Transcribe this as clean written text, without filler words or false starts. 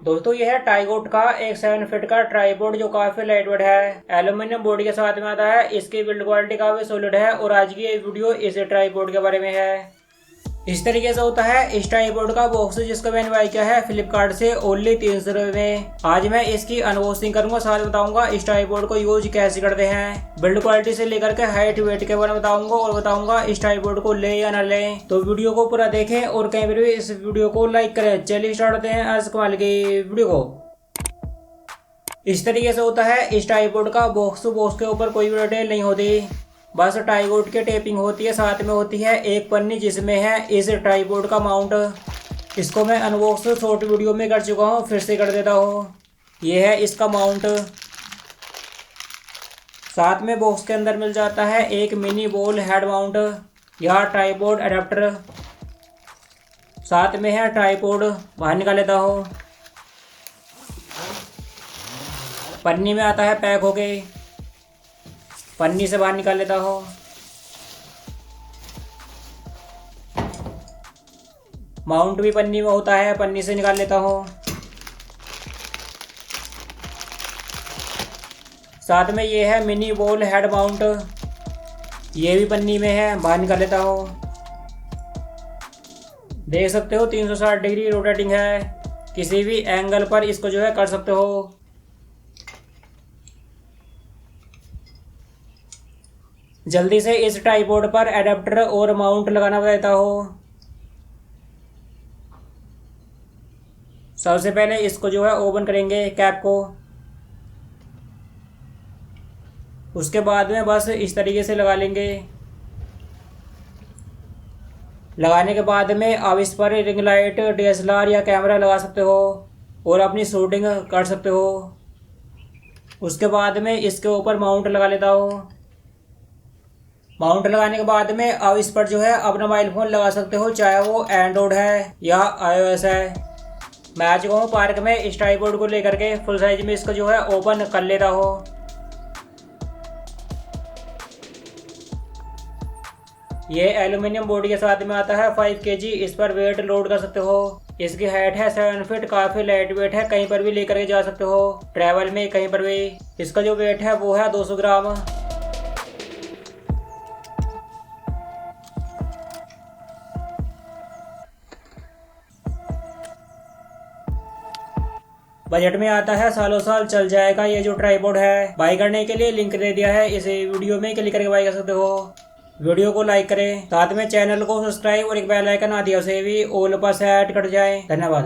दोस्तों यह है टाईगोट का एक 7 फीट का ट्राईपोड जो काफी लाइट वेट है। एल्यूमिनियम बॉडी के साथ में आता है। इसकी बिल्ड क्वालिटी काफी सॉलिड है और आज की ये वीडियो इस ट्राईपोड के बारे में है। इस तरीके से होता है इस ट्राईपोड का बॉक्स, जिसका मैंने बाय किया है फ्लिपकार्ट से ओनली 300 रुपए में। आज मैं इसकी अनबॉक्सिंग करूंगा, साथ बताऊंगा इस ट्राईपोड को यूज कैसे करते हैं, बिल्ड क्वालिटी से लेकर के हाइट वेट के बारे में बताऊंगा और बताऊंगा इस ट्राईपोड को ले या ना ले। तो वीडियो को पूरा देखें और कहीं पर भी इस वीडियो को लाइक करें। चलिए स्टार्ट करते हैं आज कमाल की वीडियो को। इस तरीके से होता है इस ट्राईपोड का बॉक्स के ऊपर कोई भी डिटेल नहीं होती, बस ट्राईपोड की टेपिंग होती है। साथ में होती है एक पन्नी जिसमें है इस ट्राईपोड का माउंट। इसको मैं अनबॉक्स शॉर्ट वीडियो में कर चुका हूँ, फिर से कर देता हूँ। ये है इसका माउंट। साथ में बॉक्स के अंदर मिल जाता है एक मिनी बॉल हेड माउंट या ट्राईपोड अडेप्टर। साथ में है ट्राईपोड, बाहर निकाल लेता हूँ। पन्नी में आता है पैक होके, पन्नी से बाहर निकाल लेता हूँ। माउंट भी पन्नी में होता है, पन्नी से निकाल लेता हूँ। साथ में ये है मिनी बॉल हेड माउंट, ये भी पन्नी में है, बाहर निकाल लेता हूँ। देख सकते हो 360 डिग्री रोटेटिंग है, किसी भी एंगल पर इसको जो है कर सकते हो। जल्दी से इस ट्राईपोड पर एडेप्टर और माउंट लगाना बताता हूँ। सबसे पहले इसको जो है ओपन करेंगे कैप को। उसके बाद में बस इस तरीके से लगा लेंगे। लगाने के बाद में अब इस पर रिंग लाइट, DSLR या कैमरा लगा सकते हो और अपनी शूटिंग कर सकते हो। उसके बाद में इसके ऊपर माउंट लगा लेता हूँ। माउंट लगाने के बाद में अब इस पर जो है अपना मोबाइल फ़ोन लगा सकते हो, चाहे वो एंड्रॉयड है या iOS है। मैं आ चुका हूँ पार्क में, इस ट्राईपोड को लेकर के फुल साइज में इसको जो है ओपन कर लेता हूँ। ये एल्यूमिनियम बॉडी के साथ में आता है 5 kg। इस पर वेट लोड कर सकते हो। इसकी हाइट है 7 फीट, काफ़ी लाइट वेट है, कहीं पर भी लेकर के जा सकते हो ट्रैवल में, कहीं पर भी। इसका जो वेट है वो है 200 ग्राम। बजट में आता है, सालों साल चल जाएगा। ये जो ट्राईपोड है बाय करने के लिए लिंक दे दिया है इस वीडियो में, क्लिक करके बाय कर सकते हो। वीडियो को लाइक करें, साथ में चैनल को सब्सक्राइब और एक बेल आइकन आ दिया, उसे भी ऑल पर सेट कर जाए। धन्यवाद।